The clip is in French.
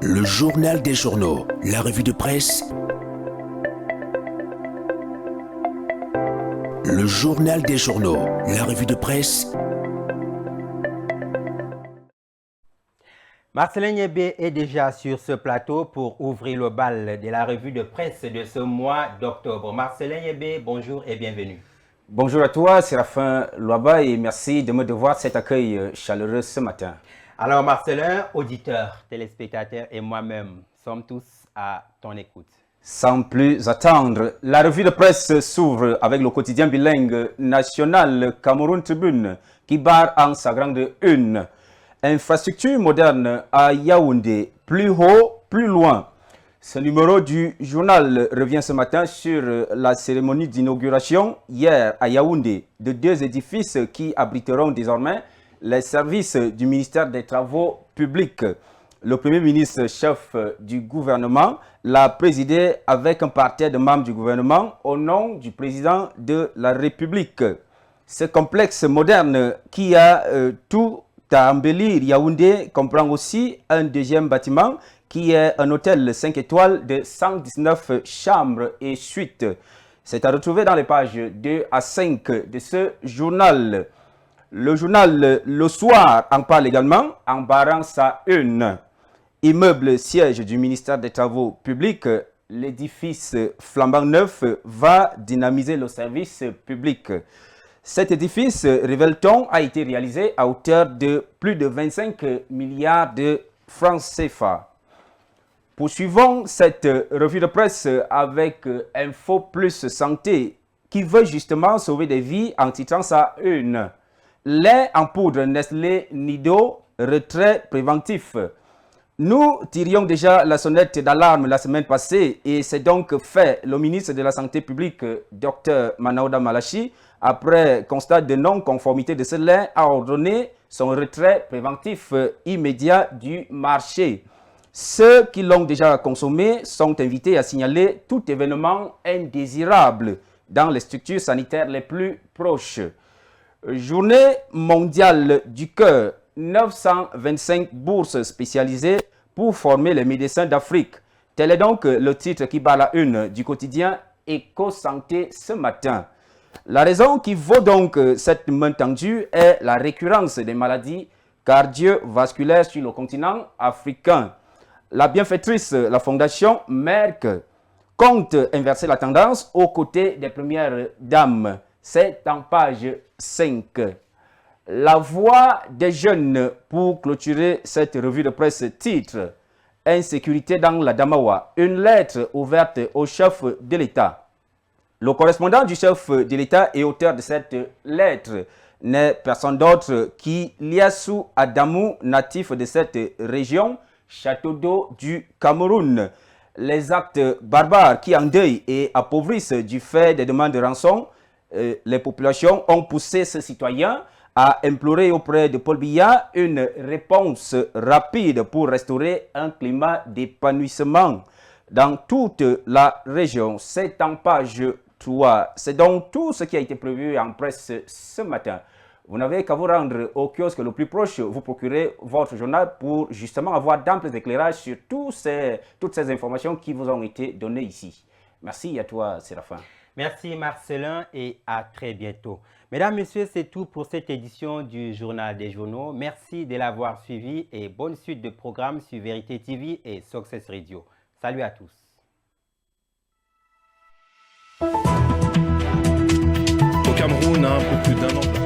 Le journal des journaux, la revue de presse. Le journal des journaux, la revue de presse. Marcelin Niébé est déjà sur ce plateau pour ouvrir le bal de la revue de presse de ce mois d'octobre. Marcelin Niébé, bonjour et bienvenue. Bonjour à toi, Séraphin Loaba, et merci de me devoir cet accueil chaleureux ce matin. Alors Marcelin, auditeurs, téléspectateurs et moi-même sommes tous à ton écoute. Sans plus attendre, la revue de presse s'ouvre avec le quotidien bilingue national Cameroun Tribune qui barre en sa grande une. Infrastructure moderne à Yaoundé, plus haut, plus loin. Ce numéro du journal revient ce matin sur la cérémonie d'inauguration hier à Yaoundé de deux édifices qui abriteront désormais les services du ministère des Travaux publics. Le Premier ministre chef du gouvernement l'a présidé avec un parterre de membres du gouvernement au nom du président de la République. Ce complexe moderne qui a tout à embellir Yaoundé comprend aussi un deuxième bâtiment qui est un hôtel 5 étoiles de 119 chambres et suites. C'est à retrouver dans les pages 2 à 5 de ce journal. Le journal Le Soir en parle également en barrant sa une. Immeuble siège du ministère des Travaux publics, l'édifice flambant neuf va dynamiser le service public. Cet édifice, révèle-t-on, a été réalisé à hauteur de plus de 25 milliards de francs CFA. Poursuivons cette revue de presse avec Info Plus Santé qui veut justement sauver des vies en titrant sa une. Lait en poudre Nestlé Nido, retrait préventif. Nous tirions déjà la sonnette d'alarme la semaine passée et c'est donc fait. Le ministre de la Santé publique, Dr Manaouda Malachi, après constat de non-conformité de ce lait, a ordonné son retrait préventif immédiat du marché. Ceux qui l'ont déjà consommé sont invités à signaler tout événement indésirable dans les structures sanitaires les plus proches. Journée mondiale du cœur, 925 bourses spécialisées pour former les médecins d'Afrique. Tel est donc le titre qui bat la une du quotidien Éco-Santé ce matin. La raison qui vaut donc cette main tendue est la récurrence des maladies cardiovasculaires sur le continent africain. La bienfaitrice, la fondation Merck, compte inverser la tendance aux côtés des premières dames. C'est en page 5. La voix des jeunes pour clôturer cette revue de presse titre Insécurité dans la Damawa, une lettre ouverte au chef de l'État. Le correspondant du chef de l'État et auteur de cette lettre n'est personne d'autre qu'Iliassou Adamou, natif de cette région, Château d'eau du Cameroun. Les actes barbares qui endeuillent et appauvrissent du fait des demandes de rançon, les populations ont poussé ce citoyen à implorer auprès de Paul Biya une réponse rapide pour restaurer un climat d'épanouissement dans toute la région. C'est en page 3. C'est donc tout ce qui a été prévu en presse ce matin. Vous n'avez qu'à vous rendre au kiosque le plus proche, vous procurer votre journal pour justement avoir d'amples éclairages sur toutes ces informations qui vous ont été données ici. Merci à toi, Séraphin. Merci Marcelin et à très bientôt. Mesdames, Messieurs, c'est tout pour cette édition du Journal des Journaux. Merci de l'avoir suivi et bonne suite de programmes sur Vérité TV et Success Radio. Salut à tous. Au Cameroun, un peu plus d'un an.